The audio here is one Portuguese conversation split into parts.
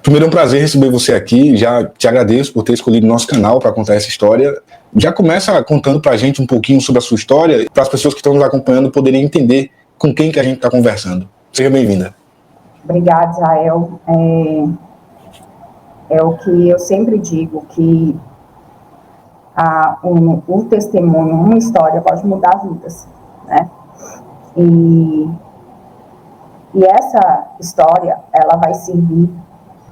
Primeiro, é um prazer receber você aqui. Já te agradeço por ter escolhido nosso canal para contar essa história. Já começa contando para a gente um pouquinho sobre a sua história, para as pessoas que estão nos acompanhando poderem entender com quem que a gente está conversando. Seja bem-vinda. Obrigada, Israel. É o que eu sempre digo, que um testemunho, uma história pode mudar vidas, né? E essa história, ela vai servir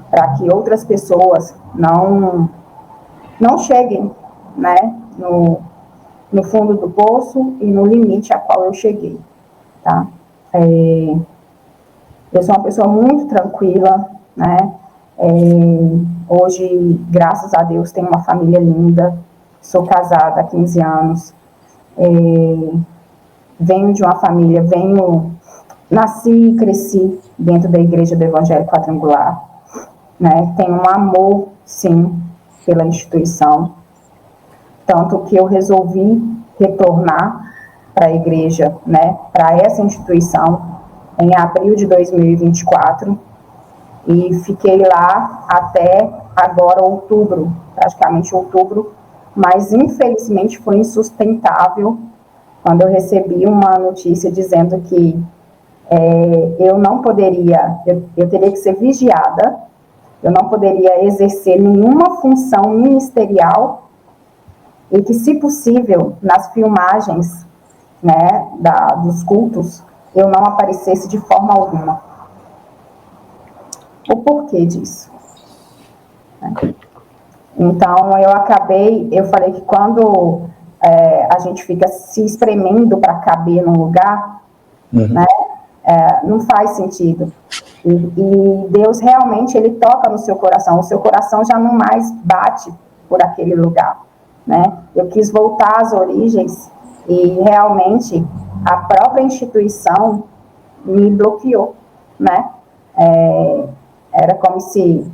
para que outras pessoas não cheguem, né, no fundo do poço e no limite a qual eu cheguei, tá? Eu sou uma pessoa muito tranquila, né? Hoje, graças a Deus, tenho uma família linda, sou casada há 15 anos, venho de uma família, nasci e cresci dentro da Igreja do Evangelho Quadrangular, né? Tenho um amor, sim, pela instituição, tanto que eu resolvi retornar para a igreja, né, para essa instituição, em abril de 2024, e fiquei lá até agora outubro, praticamente outubro, mas infelizmente foi insustentável quando eu recebi uma notícia dizendo que eu não poderia, eu teria que ser vigiada, eu não poderia exercer nenhuma função ministerial e que, se possível, nas filmagens, né, dos cultos, eu não aparecesse de forma alguma. O porquê disso? Então, eu falei que quando a gente fica se espremendo para caber num lugar, né, não faz sentido. E Deus realmente, ele toca no seu coração, o seu coração já não mais bate por aquele lugar, né? Eu quis voltar às origens e realmente a própria instituição me bloqueou, né? Era como se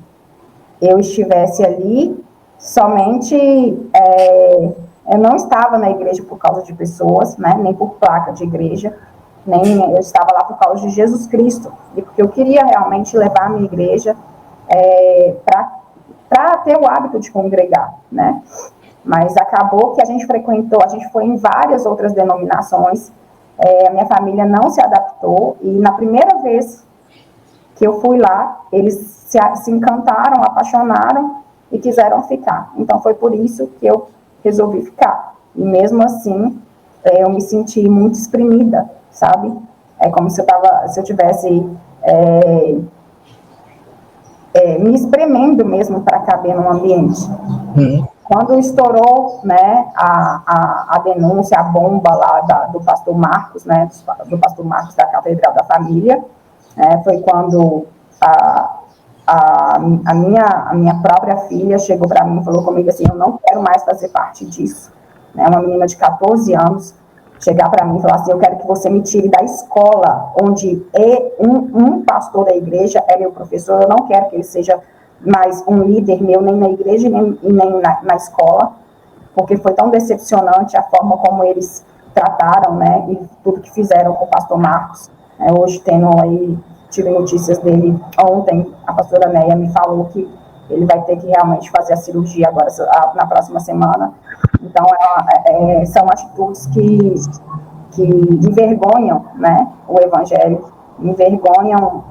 eu estivesse ali somente, eu não estava na igreja por causa de pessoas, né? Nem por placa de igreja, nem eu estava lá por causa de Jesus Cristo, e porque eu queria realmente levar a minha igreja para ter o hábito de congregar, né? Mas acabou que a gente foi em várias outras denominações, a minha família não se adaptou, e na primeira vez que eu fui lá, eles se encantaram, apaixonaram e quiseram ficar. Então foi por isso que eu resolvi ficar. E mesmo assim, eu me senti muito exprimida, sabe? É como se eu tivesse me espremendo mesmo para caber no ambiente. Quando estourou, né, a denúncia, a bomba lá do pastor Marcos, né, do pastor Marcos da Catedral da Família, foi quando a minha própria filha chegou para mim e falou comigo assim: eu não quero mais fazer parte disso, né, uma menina de 14 anos, chegar para mim e falar assim: eu quero que você me tire da escola, onde um pastor da igreja é meu professor, eu não quero que ele seja mais um líder meu, nem na igreja, nem na escola, porque foi tão decepcionante a forma como eles trataram, né, e tudo que fizeram com o pastor Marcos. Hoje tive notícias dele ontem, a pastora Neia me falou que ele vai ter que realmente fazer a cirurgia agora, na próxima semana. Então, são atitudes que envergonham, né, o evangelho, envergonham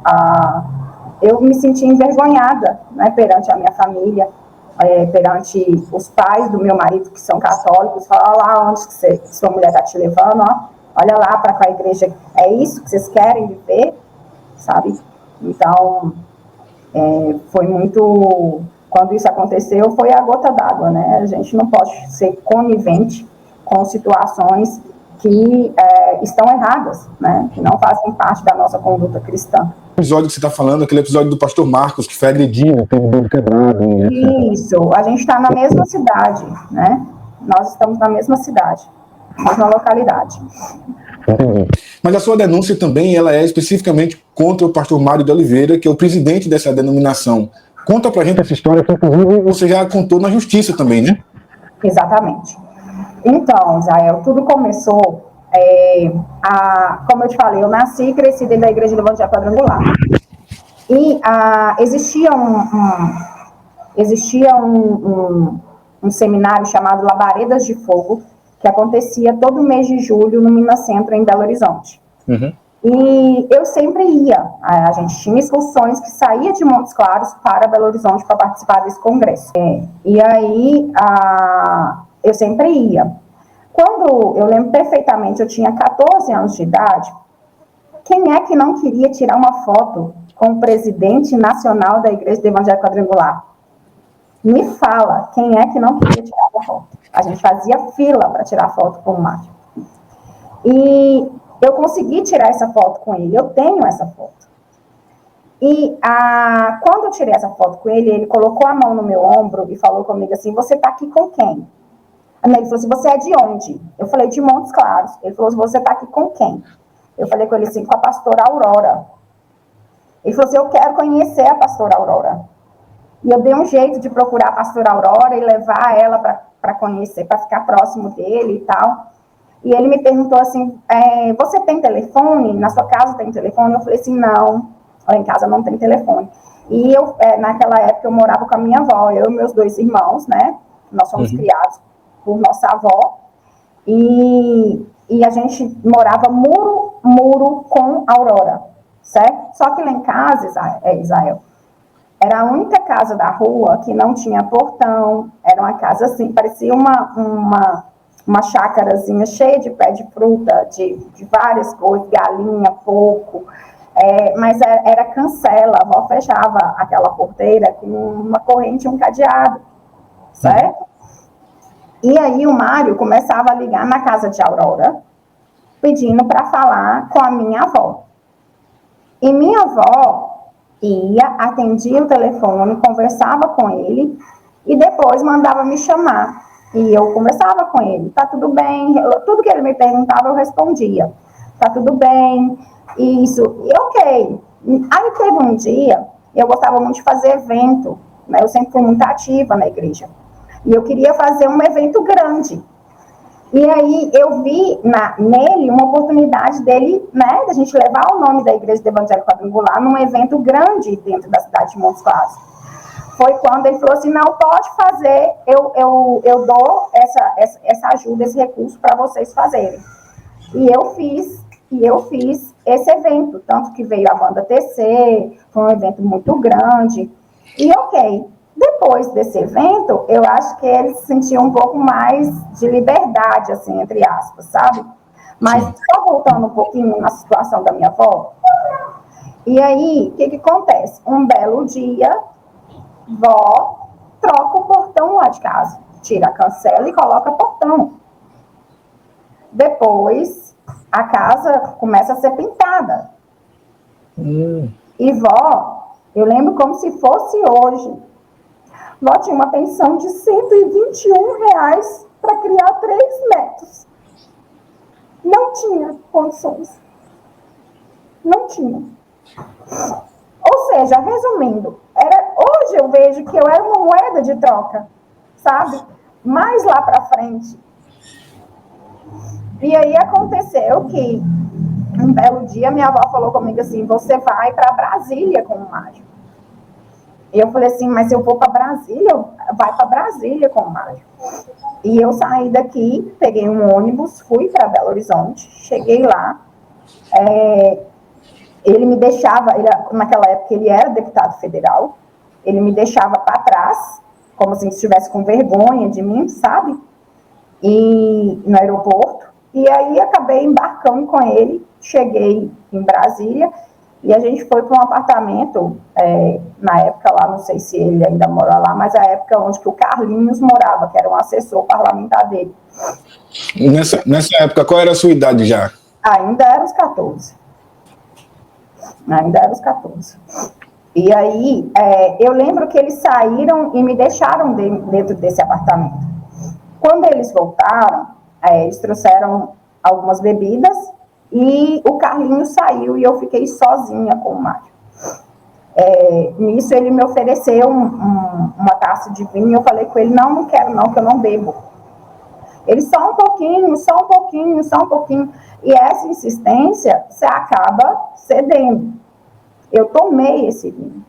eu me senti envergonhada, né, perante a minha família, perante os pais do meu marido, que são católicos. Fala lá onde que sua mulher está te levando, ó, olha lá para a igreja, é isso que vocês querem viver, sabe? Então, foi muito... Quando isso aconteceu, foi a gota d'água, né? A gente não pode ser conivente com situações que estão erradas, né? Que não fazem parte da nossa conduta cristã. O episódio que você está falando, aquele episódio do pastor Marcos, que foi agredido, teve o dedo quebrado. Isso, a gente está na mesma cidade, né? Nós estamos na mesma cidade, mesma localidade. Entendi. Mas a sua denúncia também, ela é especificamente contra o pastor Mário de Oliveira, que é o presidente dessa denominação. Conta pra gente essa história, que inclusive você já contou na justiça também, né? Exatamente. Então, Israel, tudo começou, como eu te falei, eu nasci e cresci dentro da Igreja do Evangelho Quadrangular. E existia um seminário chamado Labaredas de Fogo, que acontecia todo mês de julho no Minas Centro, em Belo Horizonte. Uhum. E eu sempre ia, a gente tinha excursões que saía de Montes Claros para Belo Horizonte para participar desse congresso. E aí eu sempre ia. Quando, eu lembro perfeitamente, eu tinha 14 anos de idade, quem é que não queria tirar uma foto com o presidente nacional da Igreja do Evangelho Quadrangular? Me fala, quem é que não queria tirar uma foto? A gente fazia fila para tirar foto com o Mário. E eu consegui tirar essa foto com ele, eu tenho essa foto. E quando eu tirei essa foto com ele, ele colocou a mão no meu ombro e falou comigo assim, você tá aqui com quem? Ele falou assim, você é de onde? Eu falei, de Montes Claros. Ele falou, você tá aqui com quem? Eu falei com ele assim, com a pastora Aurora. Ele falou assim, eu quero conhecer a pastora Aurora. E eu dei um jeito de procurar a pastora Aurora e levar ela para conhecer, para ficar próximo dele e tal. E ele me perguntou assim, você tem telefone? Na sua casa tem telefone? Eu falei assim, não, lá em casa não tem telefone. E eu, naquela época, eu morava com a minha avó, eu e meus 2 irmãos, né? Nós fomos criados por nossa avó. E a gente morava muro com Aurora, certo? Só que lá em casa, Israel, era a única casa da rua que não tinha portão, era uma casa assim, parecia uma chácarazinha cheia de pé de fruta, de várias coisas, galinha, porco, mas era cancela, a avó fechava aquela porteira com uma corrente e um cadeado, certo? E aí o Mário começava a ligar na casa de Aurora, pedindo para falar com a minha avó. E minha avó ia, atendia o telefone, conversava com ele e depois mandava me chamar. E eu conversava com ele, tá tudo bem, tudo que ele me perguntava eu respondia. Tá tudo bem, isso, e ok. Aí teve um dia, eu gostava muito de fazer evento, né? Eu sempre fui muito ativa na igreja. E eu queria fazer um evento grande. E aí eu vi nele uma oportunidade dele, né, da gente levar o nome da Igreja do Evangelho Quadrangular num evento grande dentro da cidade de Montes Claros. Foi quando ele falou assim, não, pode fazer, eu dou essa ajuda, esse recurso para vocês fazerem. E eu fiz esse evento, tanto que veio a banda TC, foi um evento muito grande. E ok, depois desse evento, eu acho que ele se sentia um pouco mais de liberdade, assim, entre aspas, sabe? Mas só voltando um pouquinho na situação da minha avó. E aí, o que acontece? Um belo dia, vó troca o portão lá de casa. Tira a cancela e coloca portão. Depois, a casa começa a ser pintada. E vó, eu lembro como se fosse hoje. Vó tinha uma pensão de R$121 para criar 3 netos. Não tinha condições. Não tinha. Ou seja, resumindo, hoje eu vejo que eu era uma moeda de troca, sabe? Mais lá para frente. E aí aconteceu que um belo dia minha avó falou comigo assim, você vai para Brasília com o Mário. E eu falei assim, mas eu vou para Brasília? Vai para Brasília com o Mário. E eu saí daqui, peguei um ônibus, fui para Belo Horizonte, cheguei lá, ele me deixava, naquela época ele era deputado federal, ele me deixava para trás, como se estivesse com vergonha de mim, sabe? E no aeroporto, e aí acabei embarcando com ele, cheguei em Brasília, e a gente foi para um apartamento, na época lá, não sei se ele ainda mora lá, mas a época onde que o Carlinhos morava, que era um assessor parlamentar dele. Nessa época, qual era a sua idade já? Ainda era os 14. E aí, eu lembro que eles saíram e me deixaram dentro desse apartamento. Quando eles voltaram, eles trouxeram algumas bebidas e o Carlinhos saiu e eu fiquei sozinha com o Mário. Nisso ele me ofereceu uma taça de vinho e eu falei com ele, não quero não, que eu não bebo. Ele, só um pouquinho. E essa insistência, você acaba cedendo. eu tomei esse vinho.